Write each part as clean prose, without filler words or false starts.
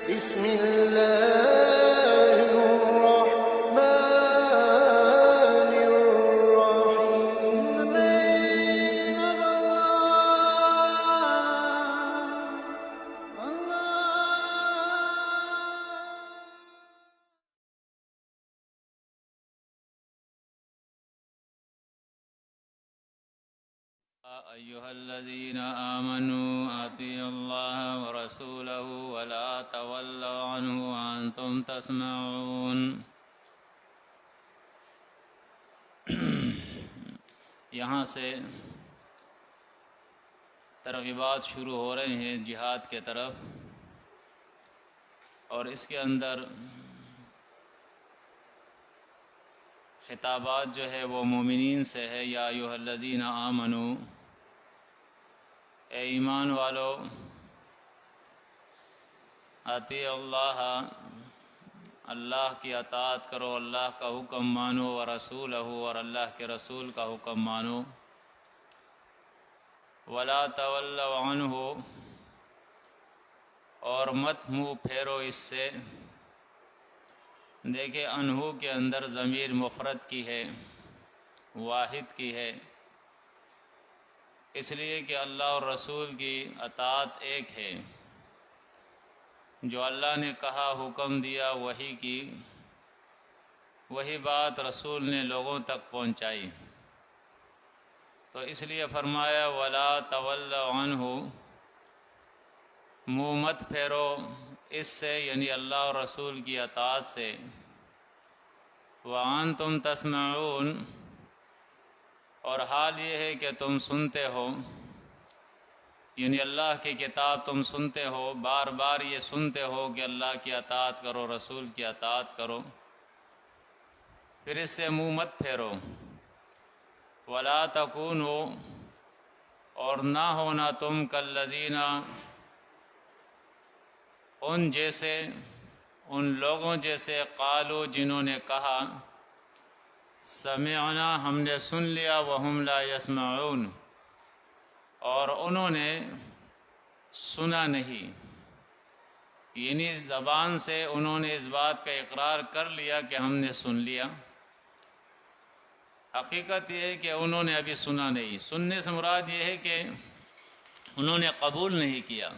بسم الله الرحمن الرحيم. أيها الذين آمنوا أطيعوا الله ورسوله ولا تولوا عنه وأنتم تسمعون. یہاں سے ترغیبات شروع ہو رہے ہیں جہاد کے طرف، اور اس کے اندر خطابات جو ہے وہ مومنین سے ہے. یا ایھا الذین آمنو، اے ایمان والو، اطیعوا اللہ، اللہ کی اطاعت کرو، اللہ کا حکم مانو، ورسولہ، اور اللہ کے رسول کا حکم مانو. ولا تولوا عنہ، اور مت منہ پھیرو اس سے. دیکھیں انہو کے اندر ضمیر مفرد کی ہے، واحد کی ہے، اس لیے کہ اللہ اور رسول کی اطاعت ایک ہے. جو اللہ نے کہا، حکم دیا، وحی کی، وہی بات رسول نے لوگوں تک پہنچائی. تو اس لیے فرمایا وَلَا تَوَلَّوْا عَنْهُ، منہ مت پھیرو اس سے، یعنی اللہ اور رسول کی اطاعت سے. وَأَنْتُمْ تَسْمَعُونَ، اور حال یہ ہے کہ تم سنتے ہو، یعنی اللہ کی کتاب تم سنتے ہو، بار بار یہ سنتے ہو کہ اللہ کی اطاعت کرو، رسول کی اطاعت کرو، پھر اس سے منہ مت پھیرو. وَلَا تَكُونُوا، اور نہ ہونا تم کالذین، ان جیسے، ان لوگوں جیسے، قالوا، جنہوں نے کہا، سمعنا، ہم نے سن لیا، وہم لا یسمعون، اور انہوں نے سنا نہیں. یعنی زبان سے انہوں نے اس بات کا اقرار کر لیا کہ ہم نے سن لیا، حقیقت یہ ہے کہ انہوں نے ابھی سنا نہیں. سننے سے مراد یہ ہے کہ انہوں نے قبول نہیں کیا،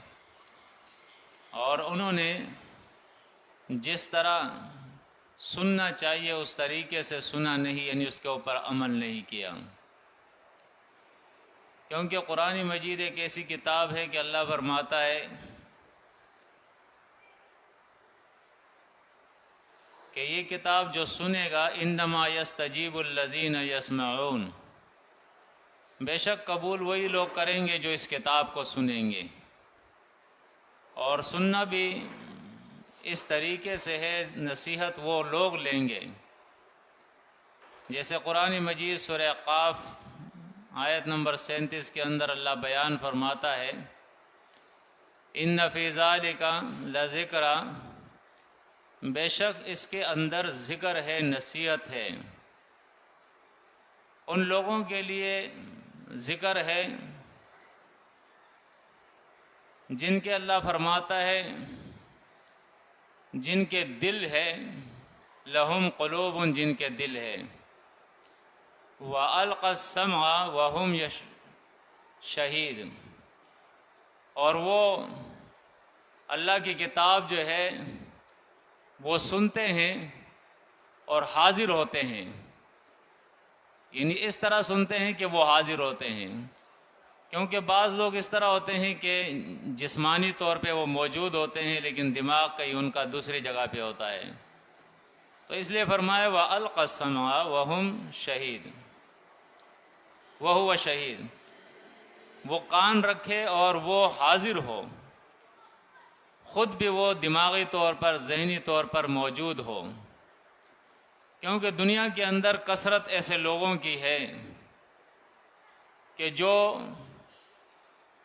اور انہوں نے جس طرح سننا چاہیے اس طریقے سے سنا نہیں، یعنی اس کے اوپر عمل نہیں کیا. کیونکہ قرآن مجید ایک ایسی کتاب ہے کہ اللہ فرماتا ہے کہ یہ کتاب جو سنے گا، انما یستجیب الذین یسمعون، بے شک قبول وہی لوگ کریں گے جو اس کتاب کو سنیں گے. اور سننا بھی اس طریقے سے ہے، نصیحت وہ لوگ لیں گے جیسے قرآن مجید سورہ قاف آیت نمبر 37 کے اندر اللہ بیان فرماتا ہے ان فی ذالک لذکرا، بے شک اس کے اندر ذکر ہے، نصیحت ہے. ان لوگوں کے لیے ذکر ہے جن کے اللہ فرماتا ہے جن کے دل ہے، لہم قلوب، جن کے دل ہے، وَأَلْقَى السَّمْعَ وَهُمْ شہید، اور وہ اللہ کی کتاب جو ہے وہ سنتے ہیں اور حاضر ہوتے ہیں. یعنی اس طرح سنتے ہیں کہ وہ حاضر ہوتے ہیں، کیونکہ بعض لوگ اس طرح ہوتے ہیں کہ جسمانی طور پہ وہ موجود ہوتے ہیں لیکن دماغ کہیں ان کا دوسری جگہ پہ ہوتا ہے. تو اس لیے فرمایا وَأَلْقَى السَّمْعَ وَهُمْ شَهِيدٌ، وَهُوَ شَهِيدٌ، وہ کان رکھے اور وہ حاضر ہو، خود بھی وہ دماغی طور پر، ذہنی طور پر موجود ہو. کیونکہ دنیا کے اندر کثرت ایسے لوگوں کی ہے کہ جو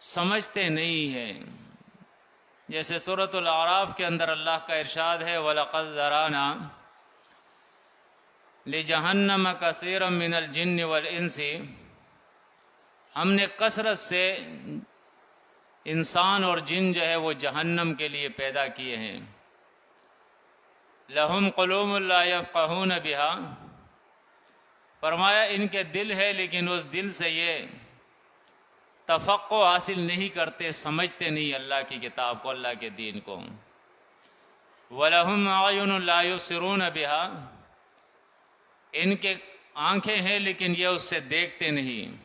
سمجھتے نہیں ہیں. جیسے سورۃ الاعراف کے اندر اللہ کا ارشاد ہے وَلَقَدْ ذَرَأْنَا لِجَهَنَّمَ كَثِيرًا مِنَ الْجِنِّ وَالْإِنسِ، ہم نے کثرت سے انسان اور جن جو ہے وہ جہنم کے لیے پیدا کیے ہیں۔ لہم قلوب لا یفقہون بہا، فرمایا ان کے دل ہے لیکن اس دل سے یہ تفقہ حاصل نہیں کرتے، سمجھتے نہیں اللہ کی کتاب کو، اللہ کے دین کو۔ وَلَهُمْ أَعْيُنٌ لَا يُبْصِرُونَ بِهَا، ان کے آنکھیں ہیں لیکن یہ اس سے دیکھتے نہیں۔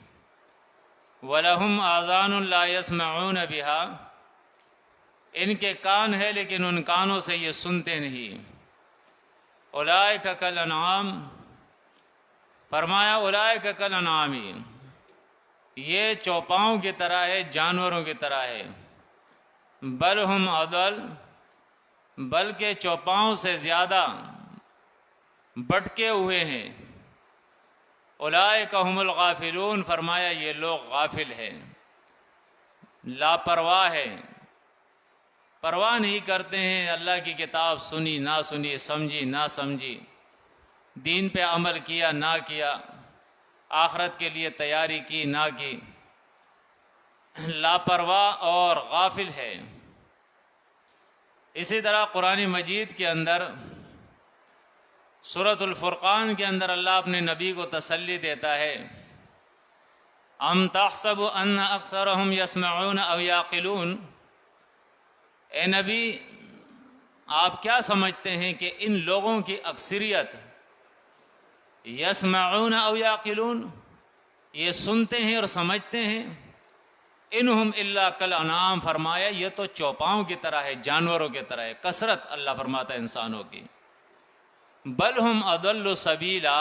وَلَهُمْ آذَانٌ لَا يَسْمَعُونَ بِهَا، ان کے کان ہیں لیکن ان کانوں سے یہ سنتے نہیں۔ أُولَئِكَ كَالْأَنْعَامِ، فرمایا اولئک کالانعام، یہ چوپاؤں کی طرح ہے، جانوروں کی طرح ہے۔ بل ہم اضل، بلکہ چوپاؤں سے زیادہ بھٹکے ہوئے ہیں۔ اولئک هم الغافلون، فرمایا یہ لوگ غافل ہیں، لاپرواہ ہیں، پرواہ نہیں کرتے ہیں اللہ کی کتاب سنی نہ سنی، سمجھی نہ سمجھی، دین پہ عمل کیا نہ کیا، آخرت کے لیے تیاری کی نہ کی، لاپرواہ اور غافل ہے۔ اسی طرح قرآن مجید کے اندر سورۃ الفرقان کے اندر اللہ اپنے نبی کو تسلی دیتا ہے، ام تحسب ان اکثرهم یسمعون او یعقلون، اے نبی آپ کیا سمجھتے ہیں کہ ان لوگوں کی اکثریت یسمعون او یعقلون، یہ سنتے ہیں اور سمجھتے ہیں، انہم الا کالانعام، فرمایا یہ تو چوپاؤں کی طرح ہے، جانوروں کی طرح ہے، کثرت اللہ فرماتا ہے انسانوں کی۔ بل ہم اضل سبیلا،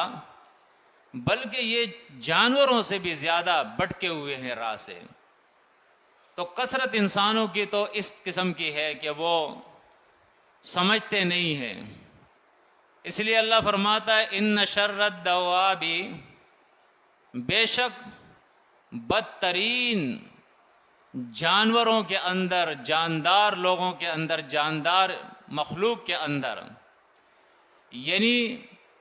بلکہ یہ جانوروں سے بھی زیادہ بھٹکے ہوئے ہیں راہ سے۔ تو کثرت انسانوں کی تو اس قسم کی ہے کہ وہ سمجھتے نہیں ہیں۔ اس لیے اللہ فرماتا ہے ان شر الدواب، بے شک بدترین جانوروں کے اندر، جاندار لوگوں کے اندر، جاندار مخلوق کے اندر، یعنی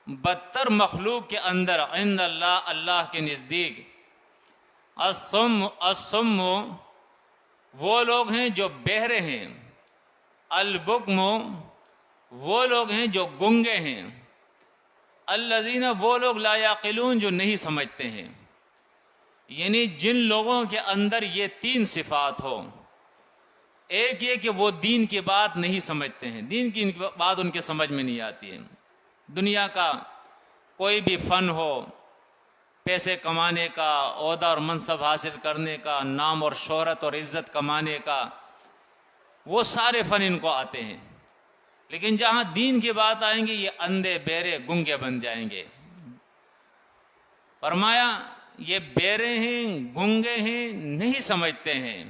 بدتر مخلوق کے اندر، عند اللہ، اللہ کے نزدیک، الصم، وہ لوگ ہیں جو بہرے ہیں، البکم، وہ لوگ ہیں جو گنگے ہیں، الذین، وہ لوگ لا یعقلون، جو نہیں سمجھتے ہیں۔ یعنی جن لوگوں کے اندر یہ تین صفات ہو، ایک یہ کہ وہ دین کی بات نہیں سمجھتے ہیں، دین کی بات ان کے سمجھ میں نہیں آتی ہے، دنیا کا کوئی بھی فن ہو، پیسے کمانے کا، عہدہ اور منصب حاصل کرنے کا، نام اور شہرت اور عزت کمانے کا، وہ سارے فن ان کو آتے ہیں، لیکن جہاں دین کی بات آئیں گی یہ اندھے بہرے گنگے بن جائیں گے۔ فرمایا یہ بہرے ہیں، گنگے ہیں، نہیں سمجھتے ہیں،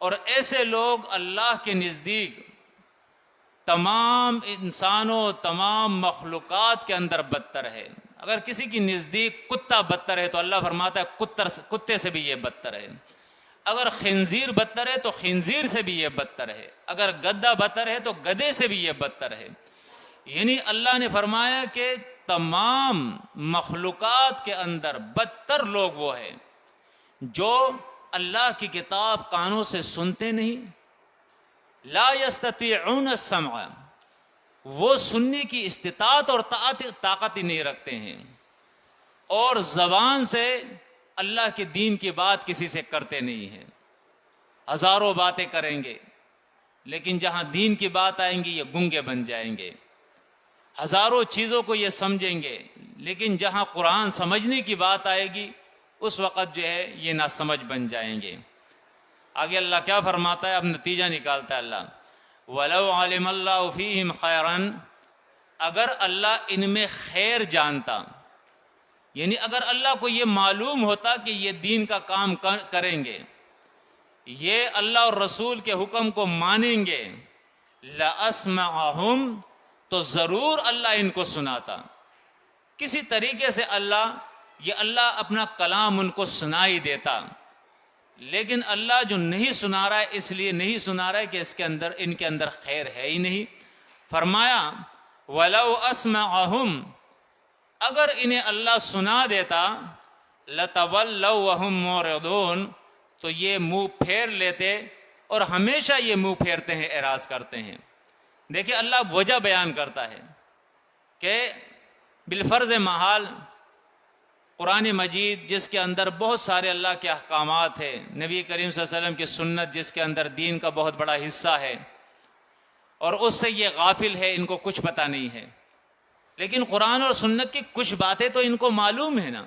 اور ایسے لوگ اللہ کے نزدیک تمام انسانوں، تمام مخلوقات کے اندر بدتر ہے۔ اگر کسی کی نزدیک کتا بدتر ہے تو اللہ فرماتا ہے کتے سے بھی یہ بدتر ہے، اگر خنزیر بدتر ہے تو خنزیر سے بھی یہ بدتر ہے، اگر گدھا بدتر ہے تو گدھے سے بھی یہ بدتر ہے۔ یعنی اللہ نے فرمایا کہ تمام مخلوقات کے اندر بدتر لوگ وہ ہیں جو اللہ کی کتاب کانوں سے سنتے نہیں، لا یستطیعون السمع، وہ سننے کی استطاعت اور طاقت ہی نہیں رکھتے ہیں، اور زبان سے اللہ کے دین کی بات کسی سے کرتے نہیں ہیں، ہزاروں باتیں کریں گے لیکن جہاں دین کی بات آئیں گی یہ گنگے بن جائیں گے، ہزاروں چیزوں کو یہ سمجھیں گے لیکن جہاں قرآن سمجھنے کی بات آئے گی اس وقت جو ہے یہ ناسمجھ بن جائیں گے۔ آگے اللہ کیا فرماتا ہے، اب نتیجہ نکالتا ہے اللہ، وَلَوْ عَلِمَ اللَّهُ فِيهِمْ خَيْرًا، اگر اللہ ان میں خیر جانتا، یعنی اگر اللہ کو یہ معلوم ہوتا کہ یہ دین کا کام کریں گے، یہ اللہ اور رسول کے حکم کو مانیں گے، لَأَسْمَعَهُمْ، تو ضرور اللہ ان کو سناتا، کسی طریقے سے اللہ اپنا کلام ان کو سنائی دیتا، لیکن اللہ جو نہیں سنا رہا ہے اس لیے نہیں سنا رہا ہے کہ ان کے اندر خیر ہے ہی نہیں۔ فرمایا وَلَوْ أَسْمَعَهُمْ، اگر انہیں اللہ سنا دیتا، لَتَوَلَّوْا وَهُمْ مُعْرِضُونَ، تو یہ منہ پھیر لیتے اور ہمیشہ یہ منہ پھیرتے ہیں، اعراض کرتے ہیں۔ دیکھیں اللہ وجہ بیان کرتا ہے کہ بالفرض محال قرآن مجید جس کے اندر بہت سارے اللہ کے احکامات ہیں، نبی کریم صلی اللہ علیہ وسلم کی سنت جس کے اندر دین کا بہت بڑا حصہ ہے، اور اس سے یہ غافل ہے، ان کو کچھ پتہ نہیں ہے۔ لیکن قرآن اور سنت کی کچھ باتیں تو ان کو معلوم ہے نا،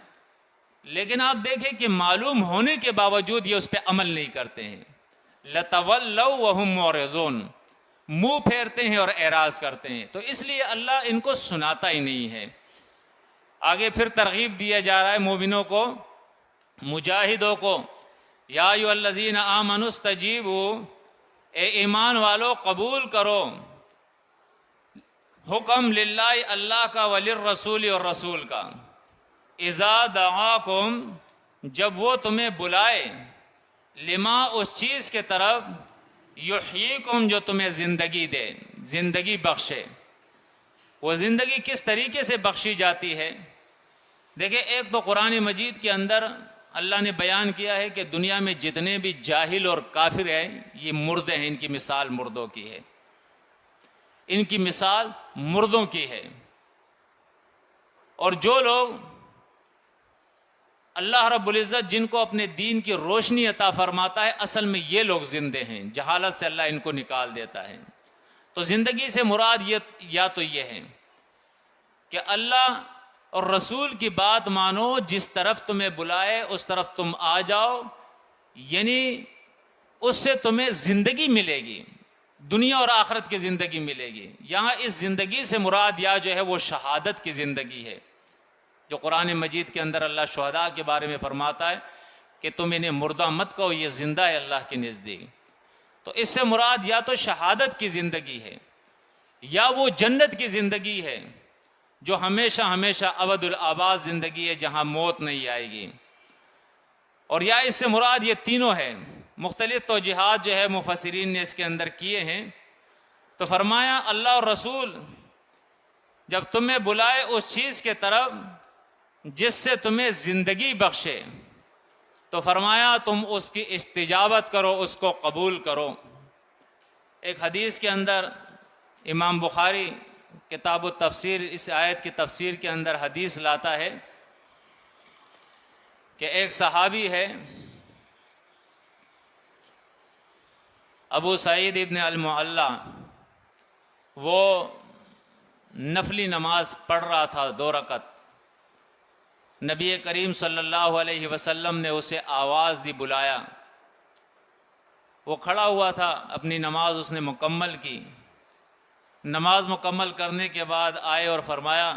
لیکن آپ دیکھیں کہ معلوم ہونے کے باوجود یہ اس پہ عمل نہیں کرتے ہیں۔ لَتَوَلَّوْا وَهُمْ مُعْرِضُونَ، منہ پھیرتے ہیں اور اعراض کرتے ہیں، تو اس لیے اللہ ان کو سناتا ہی نہیں ہے۔ آگے پھر ترغیب دیا جا رہا ہے مومنوں کو، مجاہدوں کو، یا ایھا الذین آمنوا استجیبوا، اے ایمان والو قبول کرو حکم للہ اللہ کا، وللرسول اور رسول کا، اذا دعاکم جب وہ تمہیں بلائے، لما اس چیز کے طرف، یحییکم جو تمہیں زندگی دے، زندگی بخشے۔ وہ زندگی کس طریقے سے بخشی جاتی ہے؟ دیکھیں ایک تو قرآن مجید کے اندر اللہ نے بیان کیا ہے کہ دنیا میں جتنے بھی جاہل اور کافر ہیں یہ مردے ہیں، ان کی مثال مردوں کی ہے، ان کی مثال مردوں کی ہے۔ اور جو لوگ اللہ رب العزت جن کو اپنے دین کی روشنی عطا فرماتا ہے، اصل میں یہ لوگ زندے ہیں، جہالت سے اللہ ان کو نکال دیتا ہے۔ تو زندگی سے مراد یا تو یہ ہے کہ اللہ اور رسول کی بات مانو، جس طرف تمہیں بلائے اس طرف تم آ جاؤ، یعنی اس سے تمہیں زندگی ملے گی، دنیا اور آخرت کی زندگی ملے گی۔ یہاں اس زندگی سے مراد یا جو ہے وہ شہادت کی زندگی ہے، جو قرآن مجید کے اندر اللہ شہداء کے بارے میں فرماتا ہے کہ تم انہیں مردہ مت کہو، یہ زندہ ہے اللہ کے نزدیک۔ تو اس سے مراد یا تو شہادت کی زندگی ہے، یا وہ جنت کی زندگی ہے جو ہمیشہ ہمیشہ ابد الآباد زندگی ہے، جہاں موت نہیں آئے گی۔ اور یا اس سے مراد یہ تینوں ہے۔ مختلف توجیہات جو ہے مفسرین نے اس کے اندر کیے ہیں۔ تو فرمایا اللہ اور رسول جب تمہیں بلائے اس چیز کے طرف جس سے تمہیں زندگی بخشے، تو فرمایا تم اس کی استجابت کرو، اس کو قبول کرو۔ ایک حدیث کے اندر امام بخاری کتاب التفسیر اس آیت کی تفسیر کے اندر حدیث لاتا ہے کہ ایک صحابی ہے ابو سعید ابن المعلا، وہ نفلی نماز پڑھ رہا تھا 2 رکعت۔ نبی کریم صلی اللہ علیہ وسلم نے اسے آواز دی، بلایا۔ وہ کھڑا ہوا تھا، اپنی نماز اس نے مکمل کی۔ نماز مکمل کرنے کے بعد آئے اور فرمایا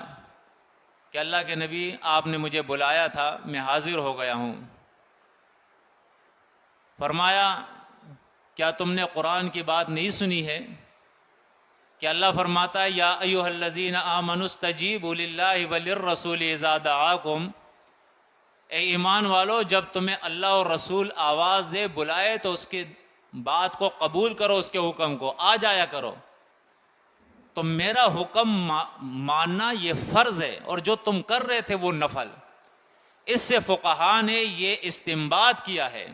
کہ اللہ کے نبی آپ نے مجھے بلایا تھا، میں حاضر ہو گیا ہوں۔ فرمایا کیا تم نے قرآن کی بات نہیں سنی ہے کہ اللہ فرماتا ہے یا ایھا الذین آمنوا استجیبوا للہ وللرسول اذا دعاکم، اے ایمان والو جب تمہیں اللہ اور رسول آواز دے، بلائے تو اس کی بات کو قبول کرو، اس کے حکم کو آ جایا کرو۔ تو میرا حکم ماننا یہ فرض ہے، اور جو تم کر رہے تھے وہ نفل۔ اس سے فقہا نے یہ استنباط کیا ہے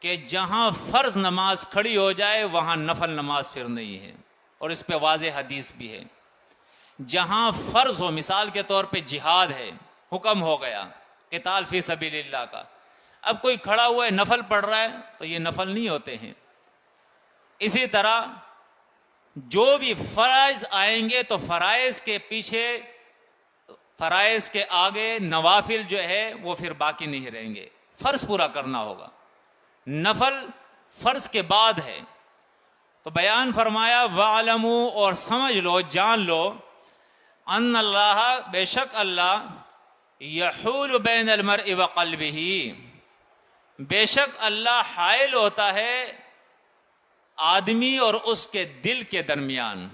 کہ جہاں فرض نماز کھڑی ہو جائے وہاں نفل نماز پھر نہیں ہے، اور اس پہ واضح حدیث بھی ہے۔ جہاں فرض ہو، مثال کے طور پہ جہاد ہے، حکم ہو گیا قتال فی سبیل اللہ کا، اب کوئی کھڑا ہوا ہے نفل پڑھ رہا ہے تو یہ نفل نہیں ہوتے ہیں۔ اسی طرح جو بھی فرائض آئیں گے تو فرائض کے پیچھے، فرائض کے آگے نوافل جو ہے وہ پھر باقی نہیں رہیں گے، فرض پورا کرنا ہوگا، نفل فرض کے بعد ہے۔ تو بیان فرمایا وَعْلَمُوا، اور سمجھ لو، جان لو، ان اللہ، بے شک اللہ، یحول بین المرء وقلبہ، بے شک اللہ حائل ہوتا ہے آدمی اور اس کے دل کے درمیان،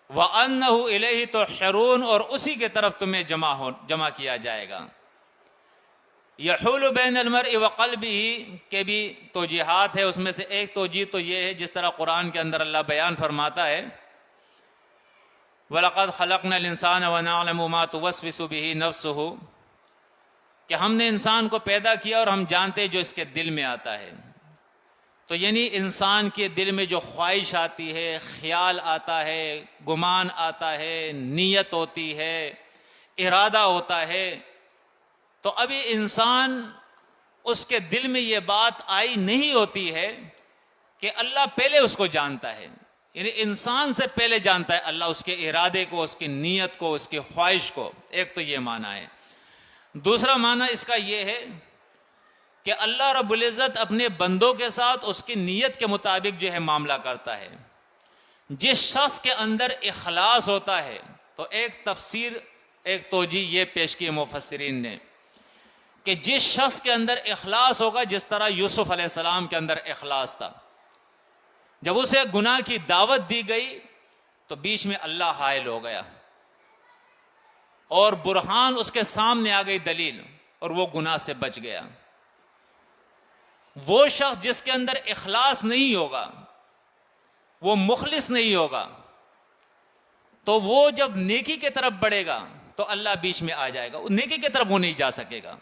وَأَنَّهُ إِلَيْهِ تُحْشَرُونَ، اور اسی کے طرف تمہیں جمع کیا جائے گا۔ یحول بین المرء وقلبہ کے بھی توجیہات ہے، اس میں سے ایک توجیہ تو یہ ہے جس طرح قرآن کے اندر اللہ بیان فرماتا ہے وَلَقَدْ خَلَقْنَا الْإِنسَانَ وَنَعْلَمُ مَا تُوَسْوِسُ بِهِ نَفْسُهُ، کہ ہم نے انسان کو پیدا کیا اور ہم جانتے ہیں جو اس کے دل میں آتا ہے. تو یعنی انسان کے دل میں جو خواہش آتی ہے، خیال آتا ہے، گمان آتا ہے، نیت ہوتی ہے، ارادہ ہوتا ہے، تو ابھی انسان اس کے دل میں یہ بات آئی نہیں ہوتی ہے کہ اللہ پہلے اس کو جانتا ہے. یعنی انسان سے پہلے جانتا ہے اللہ اس کے ارادے کو، اس کی نیت کو، اس کی خواہش کو. ایک تو یہ معنی ہے. دوسرا معنی اس کا یہ ہے کہ اللہ رب العزت اپنے بندوں کے ساتھ اس کی نیت کے مطابق جو ہے معاملہ کرتا ہے. جس شخص کے اندر اخلاص ہوتا ہے، تو ایک تفسیر، ایک توجیہ یہ پیش کی مفسرین نے کہ جس شخص کے اندر اخلاص ہوگا، جس طرح یوسف علیہ السلام کے اندر اخلاص تھا، جب اسے گناہ کی دعوت دی گئی تو بیچ میں اللہ حائل ہو گیا اور برہان اس کے سامنے آ گئی، دلیل، اور وہ گناہ سے بچ گیا. وہ شخص جس کے اندر اخلاص نہیں ہوگا، وہ مخلص نہیں ہوگا، تو وہ جب نیکی کی طرف بڑھے گا تو اللہ بیچ میں آ جائے گا. نیکی کی طرف وہ نہیں جا سکے گا،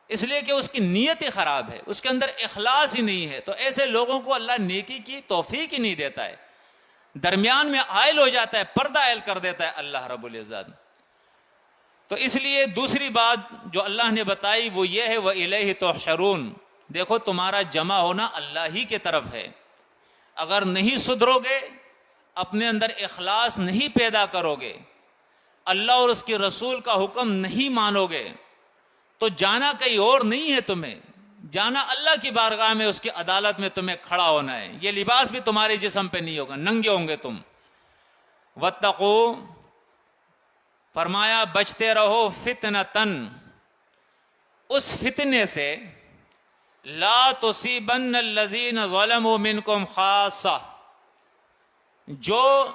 اس لیے کہ اس کی نیت ہی خراب ہے، اس کے اندر اخلاص ہی نہیں ہے. تو ایسے لوگوں کو اللہ نیکی کی توفیق ہی نہیں دیتا ہے، درمیان میں حائل ہو جاتا ہے، پردہ حائل کر دیتا ہے اللہ رب العزت. تو اس لیے دوسری بات جو اللہ نے بتائی وہ یہ ہے، وَإِلَيْهِ تُحْشَرُونَ. دیکھو تمہارا جمع ہونا اللہ ہی کے طرف ہے. اگر نہیں سدھرو گے، اپنے اندر اخلاص نہیں پیدا کرو گے، اللہ اور اس کے رسول کا حکم نہیں مانو گے، تو جانا کہیں اور نہیں ہے، تمہیں جانا اللہ کی بارگاہ میں، اس کی عدالت میں تمہیں کھڑا ہونا ہے. یہ لباس بھی تمہارے جسم پہ نہیں ہوگا، ننگے ہوں گے تم. وَاتَّقُوا، فرمایا بچتے رہو، فتنتن، اس فتنے سے، لا تصیبن الذین ظلموا منکم خاصہ، جو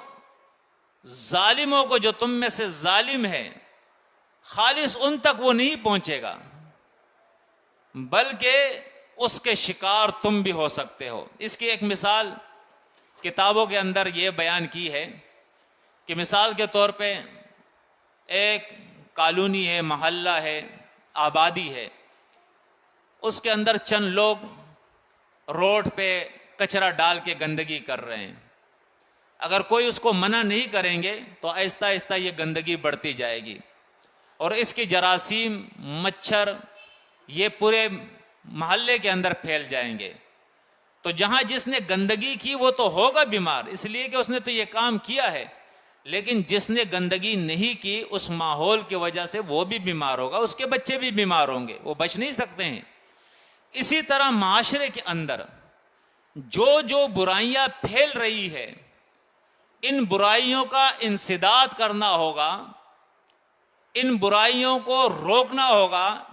ظالموں کو، جو تم میں سے ظالم ہے، خالص ان تک وہ نہیں پہنچے گا، بلکہ اس کے شکار تم بھی ہو سکتے ہو. اس کی ایک مثال کتابوں کے اندر یہ بیان کی ہے کہ مثال کے طور پہ ایک کالونی ہے، محلہ ہے، آبادی ہے، اس کے اندر چند لوگ روڈ پہ کچرا ڈال کے گندگی کر رہے ہیں. اگر کوئی اس کو منع نہیں کریں گے تو آہستہ آہستہ یہ گندگی بڑھتی جائے گی، اور اس کی جراثیم، مچھر، یہ پورے محلے کے اندر پھیل جائیں گے. تو جہاں جس نے گندگی کی وہ تو ہوگا بیمار، اس لیے کہ اس نے تو یہ کام کیا ہے، لیکن جس نے گندگی نہیں کی اس ماحول کی وجہ سے وہ بھی بیمار ہوگا، اس کے بچے بھی بیمار ہوں گے، وہ بچ نہیں سکتے ہیں. اسی طرح معاشرے کے اندر جو جو برائیاں پھیل رہی ہے، ان برائیوں کا انسداد کرنا ہوگا، ان برائیوں کو روکنا ہوگا،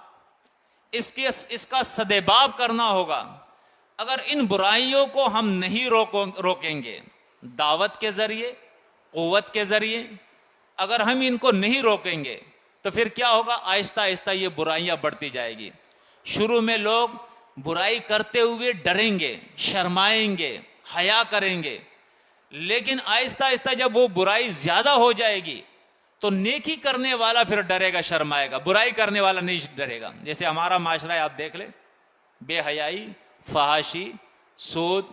اس کا سدباب کرنا ہوگا. اگر ان برائیوں کو ہم نہیں روکیں گے دعوت کے ذریعے، قوت کے ذریعے، اگر ہم ان کو نہیں روکیں گے تو پھر کیا ہوگا؟ آہستہ آہستہ یہ برائیاں بڑھتی جائے گی. شروع میں لوگ برائی کرتے ہوئے ڈریں گے، شرمائیں گے، حیا کریں گے، لیکن آہستہ آہستہ جب وہ برائی زیادہ ہو جائے گی تو نیکی کرنے والا پھر ڈرے گا، شرمائے گا، برائی کرنے والا نہیں ڈرے گا. جیسے ہمارا معاشرہ ہے، آپ دیکھ لیں، بے حیائی، فحاشی، سود،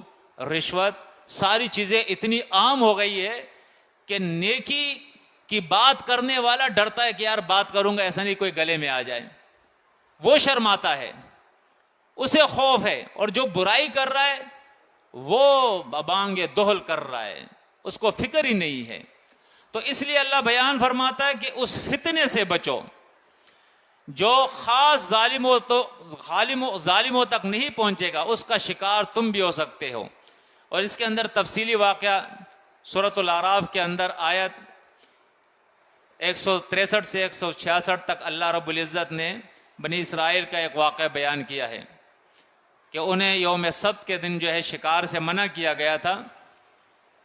رشوت، ساری چیزیں اتنی عام ہو گئی ہے کہ نیکی کی بات کرنے والا ڈرتا ہے کہ یار بات کروں گا ایسا نہیں کوئی گلے میں آ جائے، وہ شرماتا ہے، اسے خوف ہے. اور جو برائی کر رہا ہے وہ ببانگ دہل کر رہا ہے، اس کو فکر ہی نہیں ہے. تو اس لیے اللہ بیان فرماتا ہے کہ اس فتنے سے بچو جو خاص ظالموں تک نہیں پہنچے گا، اس کا شکار تم بھی ہو سکتے ہو. اور اس کے اندر تفصیلی واقعہ سورۃ الاعراف کے اندر آیت 163 سے 166 تک اللہ رب العزت نے بنی اسرائیل کا ایک واقعہ بیان کیا ہے کہ انہیں یوم سبت کے دن جو ہے شکار سے منع کیا گیا تھا.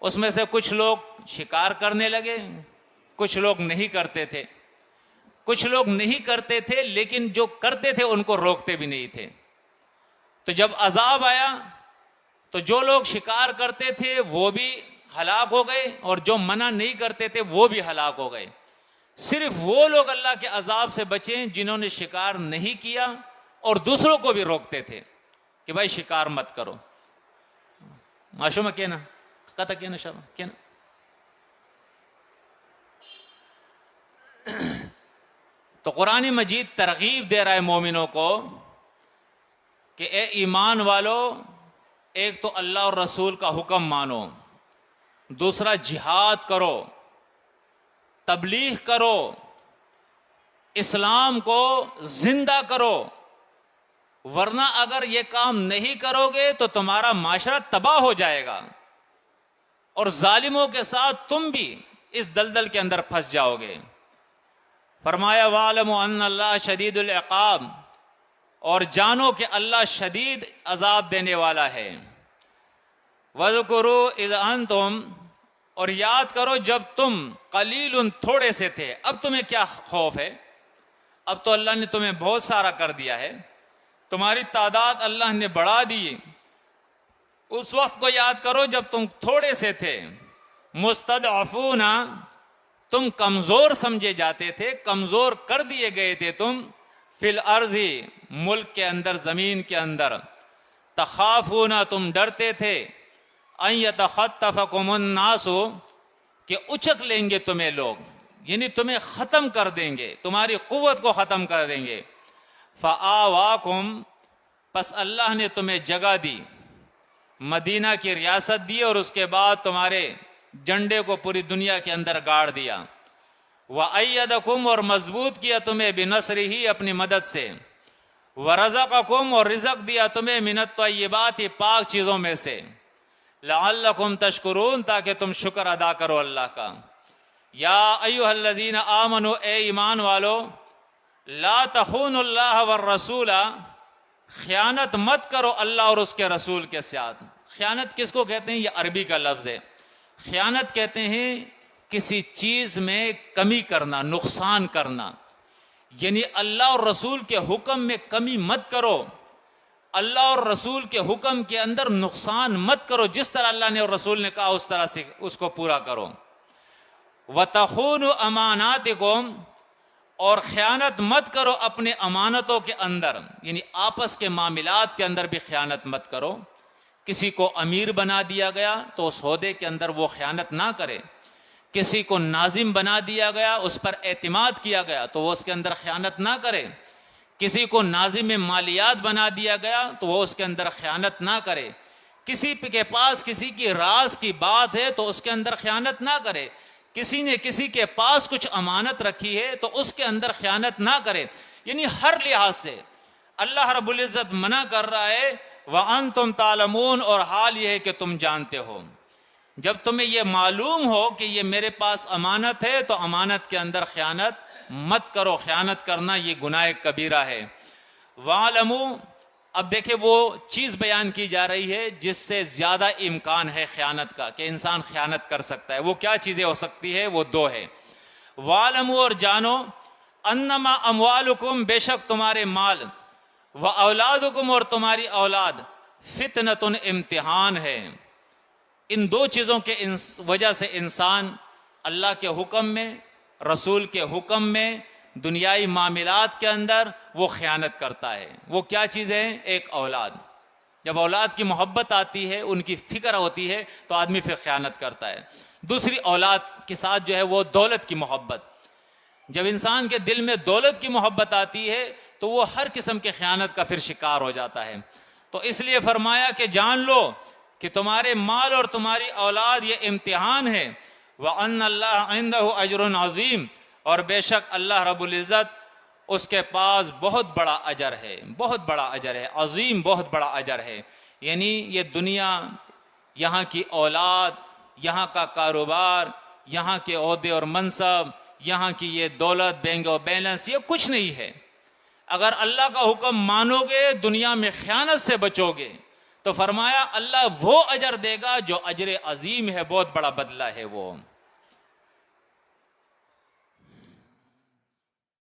اس میں سے کچھ لوگ شکار کرنے لگے، کچھ لوگ نہیں کرتے تھے. کچھ لوگ نہیں کرتے تھے لیکن جو کرتے تھے ان کو روکتے بھی نہیں تھے. تو جب عذاب آیا تو جو لوگ شکار کرتے تھے وہ بھی ہلاک ہو گئے، اور جو منع نہیں کرتے تھے وہ بھی ہلاک ہو گئے. صرف وہ لوگ اللہ کے عذاب سے بچیں جنہوں نے شکار نہیں کیا اور دوسروں کو بھی روکتے تھے کہ بھائی شکار مت کرو. معشومہ کہنا کہتا کہنا شرم کہنا. تو قرآن مجید ترغیب دے رہا ہے مومنوں کو کہ اے ایمان والو، ایک تو اللہ اور رسول کا حکم مانو، دوسرا جہاد کرو، تبلیغ کرو، اسلام کو زندہ کرو، ورنہ اگر یہ کام نہیں کرو گے تو تمہارا معاشرہ تباہ ہو جائے گا اور ظالموں کے ساتھ تم بھی اس دلدل کے اندر پھنس جاؤ گے. فرمایا وَاعْلَمُوا أَنَّ اللَّهَ شَدِيدُ الْعِقَابِ، اور جانو کہ اللہ شدید عذاب دینے والا ہے. وَاذْكُرُوا إِذْ أَنْتُمْ، اور یاد کرو جب تم قلیل تھوڑے سے تھے. اب تمہیں کیا خوف ہے؟ اب تو اللہ نے تمہیں بہت سارا کر دیا ہے، تمہاری تعداد اللہ نے بڑھا دی. اس وقت کو یاد کرو جب تم تھوڑے سے تھے. مستضعفون، تم کمزور سمجھے جاتے تھے، کمزور کر دیے گئے تھے تم. فی الارض، ملک کے اندر، زمین کے اندر. تخافون، تم ڈرتے تھے. ان یتخطفکم الناس، کہ اچک لیں گے تمہیں لوگ، یعنی تمہیں ختم کر دیں گے، تمہاری قوت کو ختم کر دیں گے. فآواکم، پس اللہ نے تمہیں جگہ دی، مدینہ کی ریاست دی، اور اس کے بعد تمہارے جھنڈے کو پوری دنیا کے اندر گاڑ دیا. وَأَيَّدَكُمْ، اور مضبوط کیا تمہیں بِنَصْرِهِ، اپنی مدد سے. وَرَزَقَكُمْ، اور رزق دیا تمہیں مِنَ الطَّيِّبَاتِ، پاک چیزوں میں سے. لَعَلَّكُمْ تَشْكُرُونَ، تاکہ تم شکر ادا کرو اللہ کا. یا ایھا الذین آمنوا، اے ایمان والو، لا تخونوا اللہ والرسول، خیانت مت کرو اللہ اور اس کے رسول کے ساتھ. خیانت کس کو کہتے ہیں؟ یہ عربی کا لفظ ہے. خیانت کہتے ہیں کسی چیز میں کمی کرنا، نقصان کرنا. یعنی اللہ اور رسول کے حکم میں کمی مت کرو، اللہ اور رسول کے حکم کے اندر نقصان مت کرو. جس طرح اللہ نے اور رسول نے کہا اس طرح سے اس کو پورا کرو. وَتَخُونُوا أَمَانَاتِكُمْ، اور خیانت مت کرو اپنے امانتوں کے اندر، یعنی آپس کے معاملات کے اندر بھی خیانت مت کرو. کسی کو امیر بنا دیا گیا تو اس عہدے کے اندر وہ خیانت نہ کرے. کسی کو ناظم بنا دیا گیا، اس پر اعتماد کیا گیا تو وہ اس کے اندر خیانت نہ کرے. کسی کو ناظم مالیات بنا دیا گیا تو وہ اس کے اندر خیانت نہ کرے. کسی کے پاس کسی کی راز کی بات ہے تو اس کے اندر خیانت نہ کرے. کسی نے کسی کے پاس کچھ امانت رکھی ہے تو اس کے اندر خیانت نہ کرے. یعنی ہر لحاظ سے اللہ رب العزت منع کر رہا ہے. وَأَنْتُمْ تَعْلَمُونَ، اور حال یہ ہے کہ تم جانتے ہو. جب تمہیں یہ معلوم ہو کہ یہ میرے پاس امانت ہے تو امانت کے اندر خیانت مت کرو. خیانت کرنا یہ گناہ کبیرہ ہے. وَعْلَمُوا، اب دیکھیں وہ چیز بیان کی جا رہی ہے جس سے زیادہ امکان ہے خیانت کا، کہ انسان خیانت کر سکتا ہے. وہ کیا چیزیں ہو سکتی ہے؟ وہ دو ہے. وَعْلَمُوا، اور جانو، انما اموالکم، بے شک تمہارے مال، وَأَوْلَادُكُمْ، اور تمہاری اولاد، فتنۃ، امتحان ہے. ان دو چیزوں کے وجہ سے انسان اللہ کے حکم میں، رسول کے حکم میں، دنیائی معاملات کے اندر وہ خیانت کرتا ہے. وہ کیا چیزیں ہیں؟ ایک اولاد. جب اولاد کی محبت آتی ہے، ان کی فکر ہوتی ہے تو آدمی پھر خیانت کرتا ہے. دوسری اولاد کے ساتھ جو ہے وہ دولت کی محبت. جب انسان کے دل میں دولت کی محبت آتی ہے تو وہ ہر قسم کے خیانت کا پھر شکار ہو جاتا ہے. تو اس لیے فرمایا کہ جان لو کہ تمہارے مال اور تمہاری اولاد یہ امتحان ہے. وَأَنَّ اللَّهَ عِنْدَهُ أَجْرٌ عَظِيمٌ، اور بے شک اللہ رب العزت اس کے پاس بہت بڑا اجر ہے. بہت بڑا اجر ہے، عظیم، بہت بڑا اجر ہے. یعنی یہ دنیا، یہاں کی اولاد، یہاں کا کاروبار، یہاں کے عہدے اور منصب، یہاں کی یہ دولت، بینک اور بیلنس، یہ کچھ نہیں ہے. اگر اللہ کا حکم مانو گے، دنیا میں خیانت سے بچو گے، تو فرمایا اللہ وہ اجر دے گا جو اجر عظیم ہے، بہت بڑا بدلہ ہے وہ.